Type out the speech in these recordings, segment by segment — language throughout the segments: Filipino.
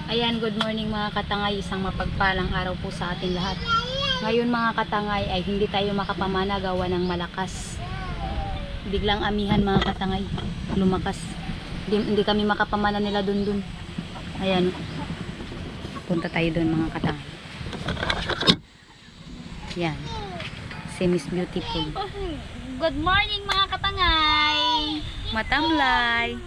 Ayan, good morning mga katangay. Isang mapagpalang araw po sa atin lahat. Ngayon mga katangay ay hindi tayo makapamana gawa ng malakas. Biglang amihan mga katangay. Lumakas. Hindi kami makapamana nila dun. Ayan. Punta tayo dun mga katangay. Yan. Si Miss Beautiful. Good morning mga katangay. Matamlay.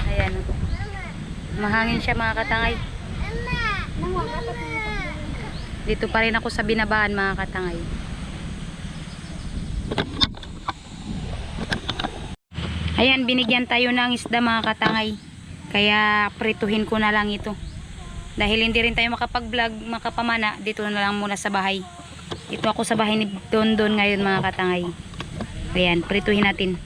Ayan. Mahangin siya mga katangay. Dito pa rin ako sa binabaan mga katangay. Ayan, binigyan tayo ng isda mga katangay. Kaya prituhin ko na lang ito. Dahil hindi rin tayo makapag-vlog, makapamana, dito na lang muna sa bahay. Ito ako sa bahay ni Don ngayon mga katangay. Ayan, prituhin natin.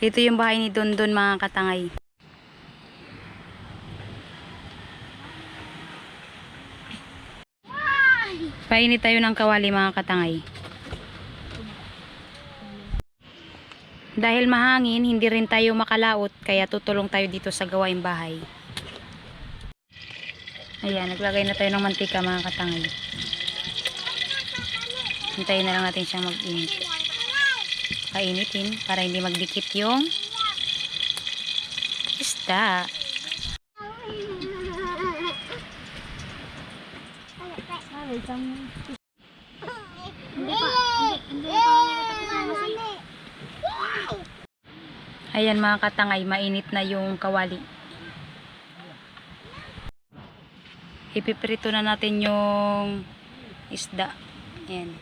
Ito yung bahay ni Don mga katangay. Painit tayo ng kawali mga katangay. Dahil mahangin, hindi rin tayo makalaot, kaya tutulong tayo dito sa gawaing bahay. Ayan, naglagay na tayo ng mantika mga katangay. Hintayin na lang natin siyang mag-init. Painitin para hindi magdikit yung isda. Ayan mga katangay, mainit na yung kawali. Ipiprito na natin yung isda. Ayan.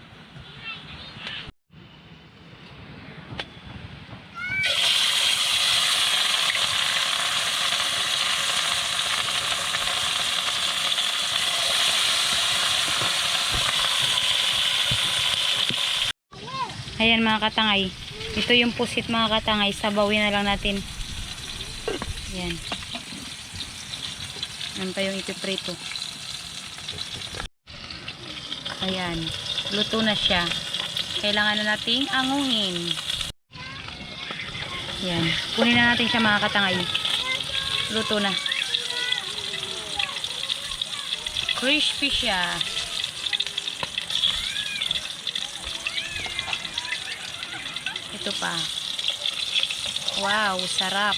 Ayan mga katangay. Ito yung pusit mga katangay. Sabawin na lang natin. Ayan. Ayan pa yung ipiprito. Ayan. Luto na siya. Kailangan na nating angungin. Ayan. Kunin na natin siya mga katangay. Luto na. Crispy siya. Ito pa. Wow, sarap.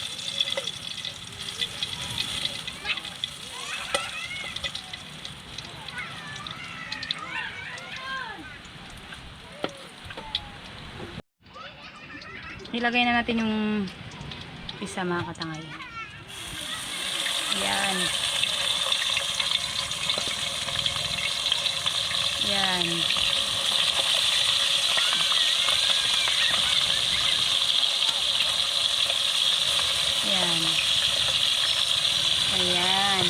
Nilagay na natin yung isa mga katangay. Yan. Yan. Yan. Ayan.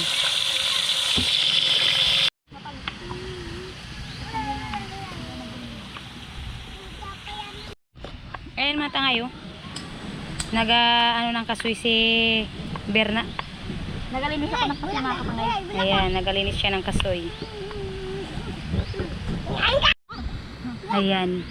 Ayan mga tangay oh. Ano ng kasoy si Berna. Nagalinis ako ng kasi mga katangay. Ayan, nagalinis siya ng kasoy. Ayan.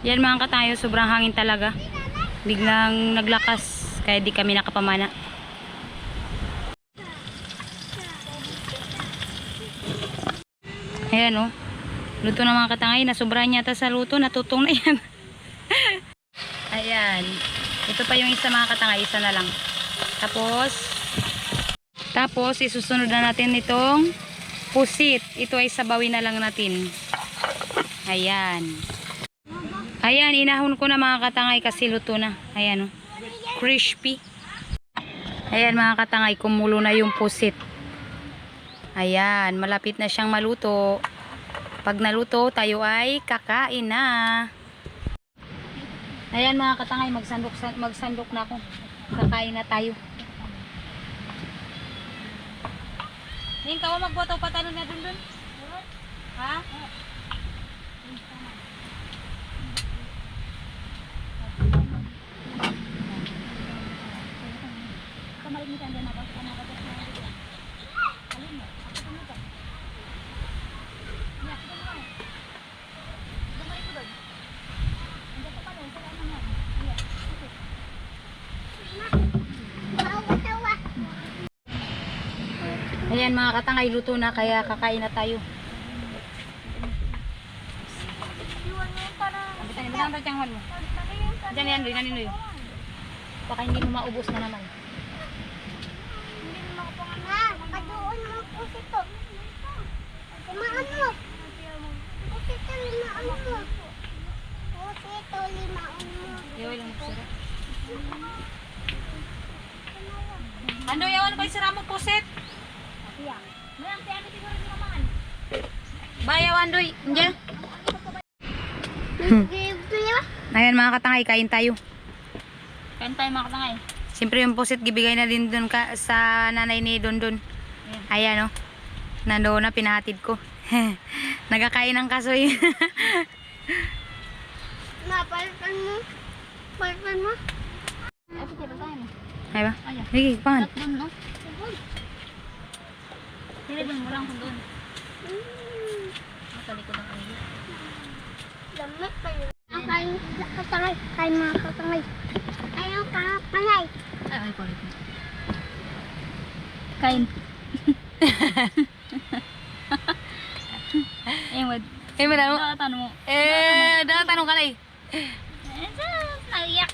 Yan mga katayo, sobrang hangin talaga. Biglang naglakas, kaya di kami nakapamana. Ayan o. Luto na mga katangay, nasobrahan yata sa luto, natutong na yan. Ayan. Ito pa yung isa mga katangay, isa na lang. Tapos Tapos, isusunod na natin itong pusit. Ito ay sabawin na lang natin. Ayan. Ayan, inahon ko na mga katangay kasi luto na. Ayan, oh. Crispy. Ayan mga katangay, kumulo na yung pusit. Ayan, malapit na siyang maluto. Pag naluto, tayo ay kakain na. Ayan mga katangay, magsandok na ako. Kakain na tayo. Ning, kawa magbotaw patalon na dun. Ha? Ayan mga katangay, luto na kaya kakain na tayo. Bilang ang tiyangwan mo. Diyan yan, Roy, nanin Roy. Baka hindi mo maubos na naman. Makadoon mo po ito. Limaan mo. Ito, limaan mo. Ito, limaan mo. Yoy lang sira. Ano yawan ko isira mo pusit? Bayaw Andoy, Andiyan. Ayan mga katangay, kain tayo. Kain tayo mga katangay. Siyempre yung pusit gibigay na din dun ka, sa nanay ni Dondon. Ayan o. Nandoon na, pinahatid ko. Nagkakain ng kasoy. Napalitan mo. Palitan mo. Ay, pati ba tayo mo? Ay ba? Ayan. Sige, pangan. Doon, no? Silipin mo lang kung doon. Nasa likod ang kanila. Lamit pa yun. Kain katangay. Kain mga katangay. Ayaw katangay. Ay, kulit mo. Kain. Eh, wad. Eh, madamo. Nakatan mo. Tanong ka na eh. Naiyak.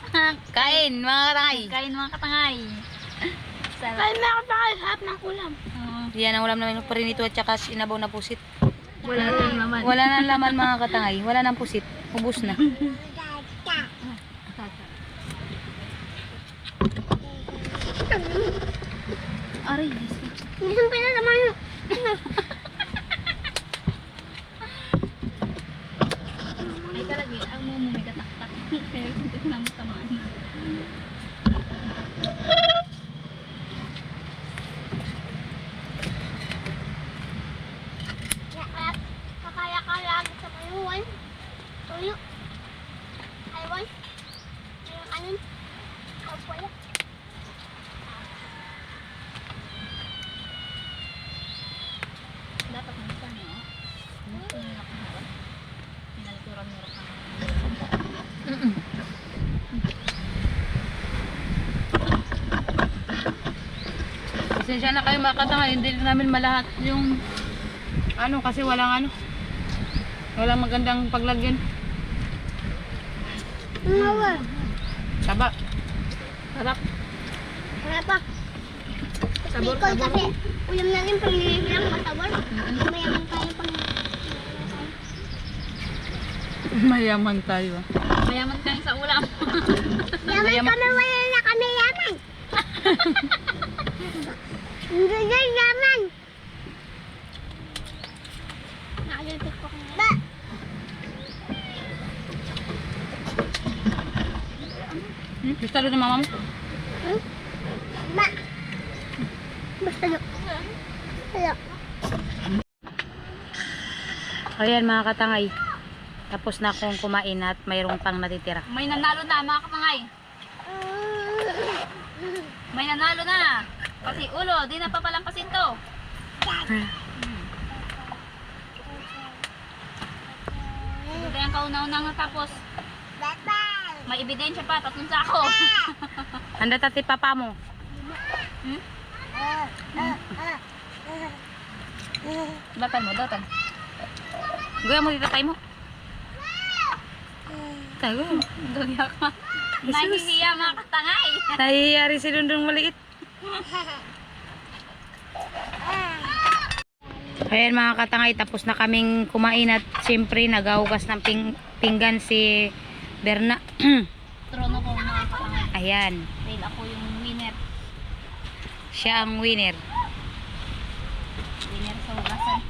Kain, mga katangay. Kain mga katangay. Sarap. Kain mga katangay. Sarap ng ulam. Yan ang ulam namin pa rin ito at saka inabaw na pusit. Wala tayong laman. Wala nang laman mga katangay. Wala nang pusit. Ubus na. Aray, Isang pinalaman yun. ay kalagi. Ang mo may kataktak. Pero hindi ko naman tamaan. Kakaya-kaya agad sa mayuwan. Tuyo. Aywan. Aywan kanin. Kapwala. Dapat nalitan mo. Pinalituran mo ka. Pasensya na kayo mga katangay. Hindi namin malahat yung ano kasi walang magandang paglagyan. Ngawa. Taba. Sarap. Wala pa. Bicol kasi. Ulam na rin pag nililang matawar. Mayaman tayo pag Mayaman tayo. Mayaman kayo sa ulam. yaman kami, wala na kami yaman. Hindi na yaman. Nakalitik ko kanya. Ba? Gusto rin ng mama mo? Ba? Basta yun. Hello. Ayan mga katangay. Tapos na akong kumain at mayroong pang natitira. May nanalo na mga katangay. May nanalo na. Pati ulo, di na papalampasin to. Ito yung kauna-unang natapos. Bye-bye. May ebidensya pa, tatlong sako. Handa tati papa mo. Datan mo, datan. Gaya mo dito tayo mo. Tayo. Gaya ka. Nahihiya mga katangay. Nahihiyari si Dundong maliit. Ayan mga katangay, tapos na kaming kumain at siyempre nagahugas ng pinggan si Berna. Trono ko mga katangay. Ayan, Dahil ako yung winner. siya ang winner. Winner sa hugasan.